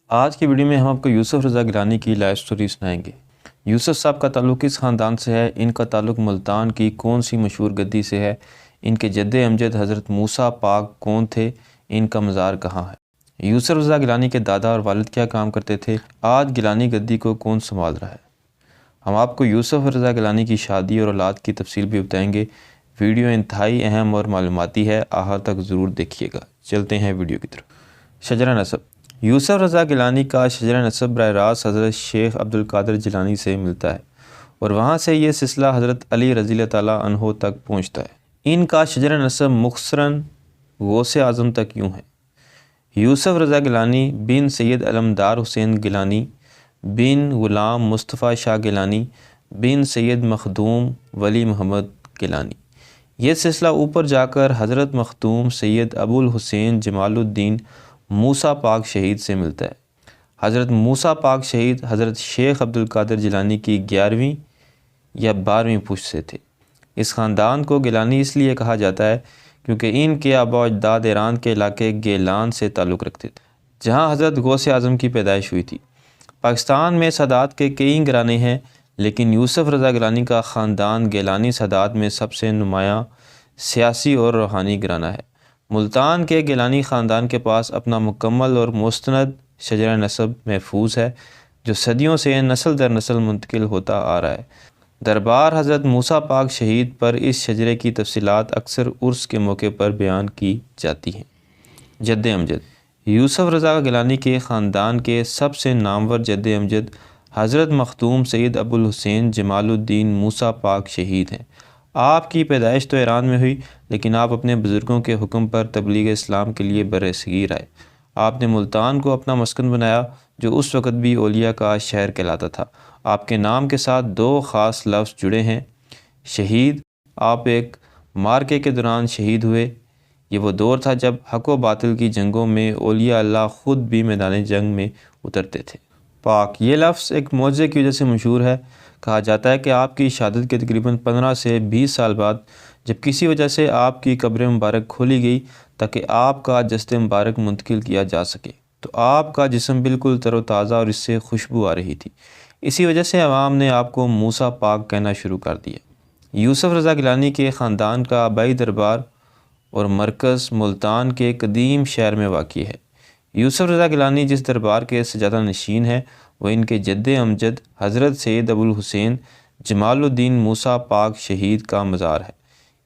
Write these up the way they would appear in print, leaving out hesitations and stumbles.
آج کی ویڈیو میں ہم آپ کو یوسف رضا گیلانی کی لائف سٹوری سنائیں گے۔ یوسف صاحب کا تعلق کس خاندان سے ہے، ان کا تعلق ملتان کی کون سی مشہور گدی سے ہے، ان کے جد امجد حضرت موسیٰ پاک کون تھے، ان کا مزار کہاں ہے، یوسف رضا گیلانی کے دادا اور والد کیا کام کرتے تھے، آج گیلانی گدی کو کون سنبھال رہا ہے۔ ہم آپ کو یوسف رضا گیلانی کی شادی اور اولاد کی تفصیل بھی بتائیں گے۔ ویڈیو انتہائی اہم اور معلوماتی ہے، آخر تک ضرور دیکھیے گا۔ چلتے ہیں ویڈیو کی طرف۔ شجرہ نسب۔ یوسف رضا گیلانی کا شجرہ نسب براہ راست حضرت شیخ عبدالقادر جیلانی سے ملتا ہے اور وہاں سے یہ سلسلہ حضرت علی رضی اللہ تعالیٰ عنہ تک پہنچتا ہے۔ ان کا شجرہ نسب مختصراً غوث اعظم تک یوں ہے: یوسف رضا گیلانی بن سید علمدار حسین گیلانی بن غلام مصطفیٰ شاہ گیلانی بن سید مخدوم ولی محمد گیلانی۔ یہ سلسلہ اوپر جا کر حضرت مخدوم سید ابو الحسین جمال الدین موسیٰ پاک شہید سے ملتا ہے۔ حضرت موسیٰ پاک شہید حضرت شیخ عبدالقادر جیلانی کی 11ویں یا 12ویں پشت سے تھے۔ اس خاندان کو گیلانی اس لیے کہا جاتا ہے کیونکہ ان کے آباء و اجداد ایران کے علاقے گیلان سے تعلق رکھتے تھے، جہاں حضرت غوث اعظم کی پیدائش ہوئی تھی۔ پاکستان میں سادات کے کئی گھرانے ہیں، لیکن یوسف رضا گیلانی کا خاندان گیلانی سادات میں سب سے نمایاں سیاسی اور روحانی گھرانہ ہے۔ ملتان کے گیلانی خاندان کے پاس اپنا مکمل اور مستند شجرہ نسب محفوظ ہے، جو صدیوں سے نسل در نسل منتقل ہوتا آ رہا ہے۔ دربار حضرت موسیٰ پاک شہید پر اس شجرے کی تفصیلات اکثر عرس کے موقع پر بیان کی جاتی ہیں۔ جد امجد۔ یوسف رضا گیلانی کے خاندان کے سب سے نامور جد امجد حضرت مخدوم سید ابو الحسین جمال الدین موسیٰ پاک شہید ہیں۔ آپ کی پیدائش تو ایران میں ہوئی، لیکن آپ اپنے بزرگوں کے حکم پر تبلیغ اسلام کے لیے بر صغیر آئے۔ آپ نے ملتان کو اپنا مسکن بنایا، جو اس وقت بھی اولیاء کا شہر کہلاتا تھا۔ آپ کے نام کے ساتھ دو خاص لفظ جڑے ہیں: شہید۔ آپ ایک معرکے کے دوران شہید ہوئے۔ یہ وہ دور تھا جب حق و باطل کی جنگوں میں اولیاء اللہ خود بھی میدان جنگ میں اترتے تھے۔ پاک، یہ لفظ ایک معجزے کی وجہ سے مشہور ہے۔ کہا جاتا ہے کہ آپ کی شہادت کے تقریباً 15 سے 20 سال بعد جب کسی وجہ سے آپ کی قبر مبارک کھولی گئی تاکہ آپ کا جسد مبارک منتقل کیا جا سکے، تو آپ کا جسم بالکل تر و تازہ اور اس سے خوشبو آ رہی تھی۔ اسی وجہ سے عوام نے آپ کو موسیٰ پاک کہنا شروع کر دیا۔ یوسف رضا گیلانی کے خاندان کا آبائی دربار اور مرکز ملتان کے قدیم شہر میں واقع ہے۔ یوسف رضا گیلانی جس دربار کے سجادہ نشین ہیں، وہ ان کے جد امجد حضرت سید ابو الحسین جمال الدین موسیٰ پاک شہید کا مزار ہے۔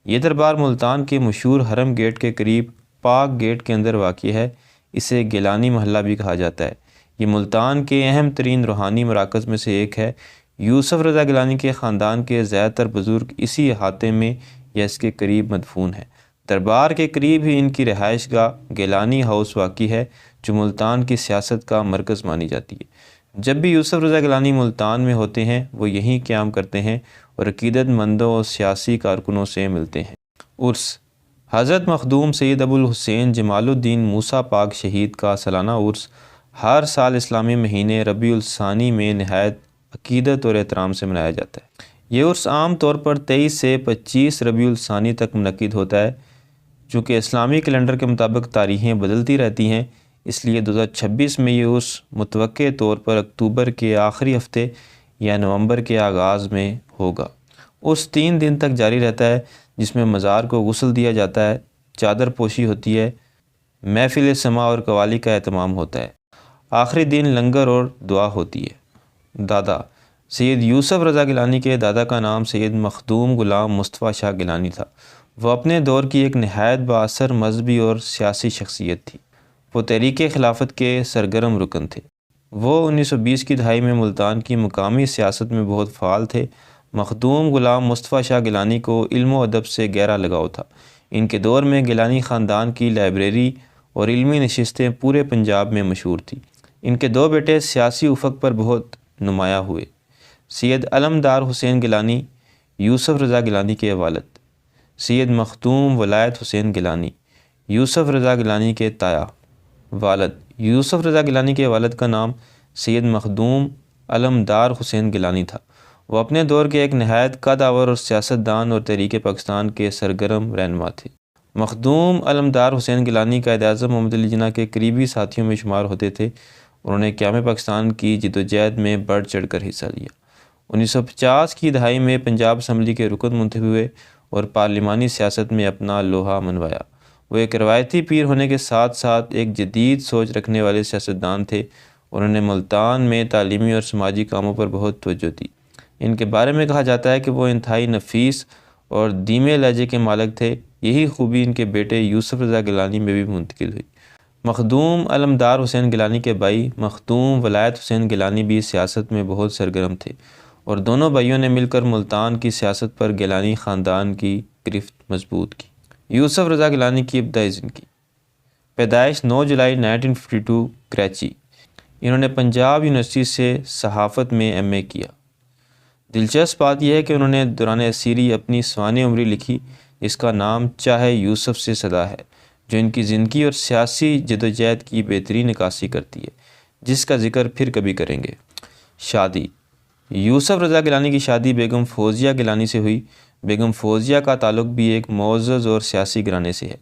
یہ دربار ملتان کے مشہور حرم گیٹ کے قریب پاک گیٹ کے اندر واقع ہے۔ اسے گیلانی محلہ بھی کہا جاتا ہے۔ یہ ملتان کے اہم ترین روحانی مراکز میں سے ایک ہے۔ یوسف رضا گیلانی کے خاندان کے زیادہ تر بزرگ اسی احاطے میں یا اس کے قریب مدفون ہیں۔ دربار کے قریب ہی ان کی رہائش گاہ گیلانی ہاؤس واقع ہے، جو ملتان کی سیاست کا مرکز مانی جاتی ہے۔ جب بھی یوسف رضا گیلانی ملتان میں ہوتے ہیں، وہ یہیں قیام کرتے ہیں اور عقیدت مندوں اور سیاسی کارکنوں سے ملتے ہیں۔ عرس۔ حضرت مخدوم سید ابو الحسین جمال الدین موسیٰ پاک شہید کا سالانہ عرس ہر سال اسلامی مہینے ربیع الثانی میں نہایت عقیدت اور احترام سے منایا جاتا ہے۔ یہ عرس عام طور پر 23 سے 25 ربیع الثانی تک منعقد ہوتا ہے۔ چونکہ اسلامی کیلنڈر کے مطابق تاریخیں بدلتی رہتی ہیں، اس لیے 2026 میں یہ عرس متوقع طور پر اکتوبر کے آخری ہفتے یا نومبر کے آغاز میں ہوگا۔ عرس 3 دن تک جاری رہتا ہے، جس میں مزار کو غسل دیا جاتا ہے، چادر پوشی ہوتی ہے، محفل سماع اور قوالی کا اہتمام ہوتا ہے۔ آخری دن لنگر اور دعا ہوتی ہے۔ دادا۔ سید یوسف رضا گیلانی کے دادا کا نام سید مخدوم غلام مصطفیٰ شاہ گیلانی تھا۔ وہ اپنے دور کی ایک نہایت بااثر مذہبی اور سیاسی شخصیت تھی۔ وہ تحریک خلافت کے سرگرم رکن تھے۔ وہ 1920 کی دہائی میں ملتان کی مقامی سیاست میں بہت فعال تھے۔ مخدوم غلام مصطفیٰ شاہ گیلانی کو علم و ادب سے گہرا لگاؤ تھا۔ ان کے دور میں گیلانی خاندان کی لائبریری اور علمی نشستیں پورے پنجاب میں مشہور تھیں۔ ان کے 2 بیٹے سیاسی افق پر بہت نمایاں ہوئے: سید علمدار حسین گیلانی، یوسف رضا گیلانی کے والد، سید مخدوم ولایت حسین گیلانی، یوسف رضا گیلانی کے تایا۔ والد۔ یوسف رضا گیلانی کے والد کا نام سید مخدوم علمدار حسین گیلانی تھا۔ وہ اپنے دور کے ایک نہایت قدآور اور سیاستدان اور تحریک پاکستان کے سرگرم رہنما تھے۔ مخدوم علمدار حسین گیلانی قائد اعظم محمد علی جناح کے قریبی ساتھیوں میں شمار ہوتے تھے انہوں نے قیام پاکستان کی جدوجہد میں بڑھ چڑھ کر حصہ لیا۔ 1950 کی دہائی میں پنجاب اسمبلی کے رکن منتخب ہوئے اور پارلیمانی سیاست میں اپنا لوہا منوایا۔ وہ ایک روایتی پیر ہونے کے ساتھ ساتھ ایک جدید سوچ رکھنے والے سیاستدان تھے۔ انہوں نے ملتان میں تعلیمی اور سماجی کاموں پر بہت توجہ دی۔ ان کے بارے میں کہا جاتا ہے کہ وہ انتہائی نفیس اور دھیمے لہجے کے مالک تھے۔ یہی خوبی ان کے بیٹے یوسف رضا گیلانی میں بھی منتقل ہوئی۔ مخدوم علمدار حسین گیلانی کے بھائی مخدوم ولایت حسین گیلانی بھی سیاست میں بہت سرگرم تھے اور دونوں بھائیوں نے مل کر ملتان کی سیاست پر گیلانی خاندان کی گرفت مضبوط کی۔ یوسف رضا گیلانی کی ابتدائی زندگی۔ پیدائش 9 جولائی 1952 کراچی۔ انہوں نے پنجاب یونیورسٹی سے صحافت میں ایم اے کیا۔ دلچسپ بات یہ ہے کہ انہوں نے دوران اسیری اپنی سوانح عمری لکھی جس کا نام چاہے یوسف سے صدا ہے، جو ان کی زندگی اور سیاسی جدوجہد کی بہترین عکاسی کرتی ہے، جس کا ذکر پھر کبھی کریں گے۔ شادی۔ یوسف رضا گیلانی کی شادی بیگم فوزیہ گیلانی سے ہوئی۔ بیگم فوزیہ کا تعلق بھی ایک معزز اور سیاسی گھرانے سے ہے۔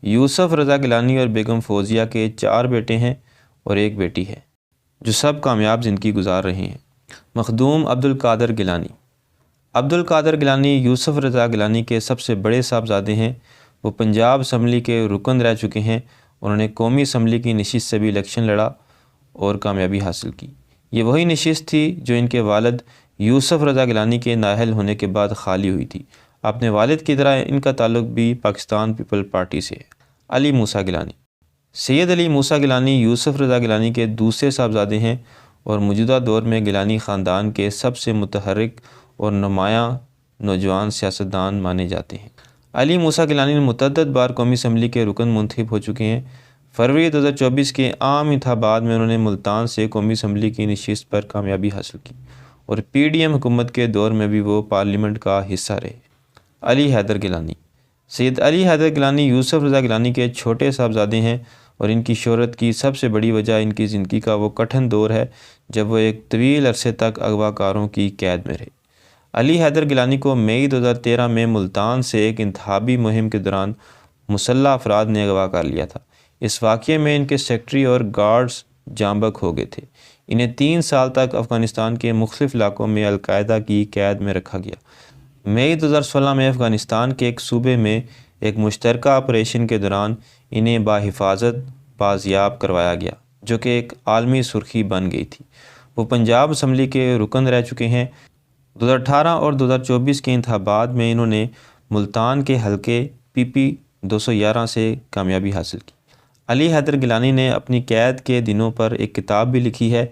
یوسف رضا گیلانی اور بیگم فوزیہ کے 4 بیٹے ہیں اور ایک بیٹی ہے، جو سب کامیاب زندگی گزار رہے ہیں۔ مخدوم عبدالقادر گیلانی۔ عبدالقادر گیلانی یوسف رضا گیلانی کے سب سے بڑے صاحبزادے ہیں۔ وہ پنجاب اسمبلی کے رکن رہ چکے ہیں۔ انہوں نے قومی اسمبلی کی نشست سے بھی الیکشن لڑا اور کامیابی حاصل کی۔ یہ وہی نشست تھی جو ان کے والد یوسف رضا گیلانی کے نااہل ہونے کے بعد خالی ہوئی تھی۔ اپنے والد کی طرح ان کا تعلق بھی پاکستان پیپل پارٹی سے ہے۔ علی موسیٰ گیلانی۔ سید علی موسیٰ گیلانی یوسف رضا گیلانی کے دوسرے صاحبزادے ہیں اور موجودہ دور میں گیلانی خاندان کے سب سے متحرک اور نمایاں نوجوان سیاستدان مانے جاتے ہیں۔ علی موسیٰ گیلانی متعدد بار قومی اسمبلی کے رکن منتخب ہو چکے ہیں۔ فروری 2024 کے عام انتخابات میں انہوں نے ملتان سے قومی اسمبلی کی نشست پر کامیابی حاصل کی اور پی ڈی ایم حکومت کے دور میں بھی وہ پارلیمنٹ کا حصہ رہے۔ علی حیدر گیلانی۔ سید علی حیدر گیلانی یوسف رضا گیلانی کے چھوٹے صاحبزادے ہیں اور ان کی شہرت کی سب سے بڑی وجہ ان کی زندگی کا وہ کٹھن دور ہے جب وہ ایک طویل عرصے تک اغوا کاروں کی قید میں رہے۔ علی حیدر گیلانی کو مئی 2013 میں ملتان سے ایک انتخابی مہم کے دوران مسلح افراد نے اغوا کر لیا تھا۔ اس واقعے میں ان کے سیکرٹری اور گارڈز جاں بحق ہو گئے تھے۔ انہیں 3 سال تک افغانستان کے مختلف علاقوں میں القاعدہ کی قید میں رکھا گیا۔ مئی 2016 میں افغانستان کے ایک صوبے میں ایک مشترکہ آپریشن کے دوران انہیں بحفاظت بازیاب کروایا گیا، جو کہ ایک عالمی سرخی بن گئی تھی۔ وہ پنجاب اسمبلی کے رکن رہ چکے ہیں۔ 2018 اور 2024 کے انتخابات میں انہوں نے ملتان کے حلقے پی پی 211 سے کامیابی حاصل کی۔ علی حیدر گیلانی نے اپنی قید کے دنوں پر ایک کتاب بھی لکھی ہے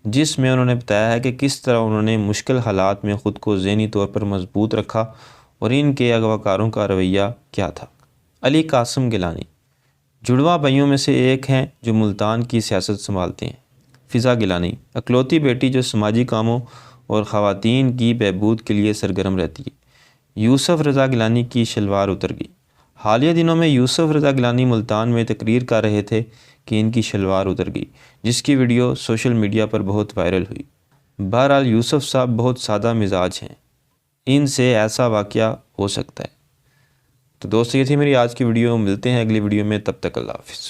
جس میں انہوں نے بتایا ہے کہ کس طرح انہوں نے مشکل حالات میں خود کو ذہنی طور پر مضبوط رکھا اور ان کے اغوا کاروں کا رویہ کیا تھا۔ علی قاسم گیلانی جڑواں بھائیوں میں سے ایک ہیں جو ملتان کی سیاست سنبھالتے ہیں۔ فضا گیلانی اکلوتی بیٹی جو سماجی کاموں اور خواتین کی بہبود کے لیے سرگرم رہتی ہے۔ یوسف رضا گیلانی کی شلوار اتر گئی۔ حالیہ دنوں میں یوسف رضا گیلانی ملتان میں تقریر کر رہے تھے کہ ان کی شلوار اتر گئی، جس کی ویڈیو سوشل میڈیا پر بہت وائرل ہوئی۔ بہرحال یوسف صاحب بہت سادہ مزاج ہیں، ان سے ایسا واقعہ ہو سکتا ہے۔ تو دوستو یہ تھی میری آج کی ویڈیو، ملتے ہیں اگلی ویڈیو میں، تب تک اللہ حافظ۔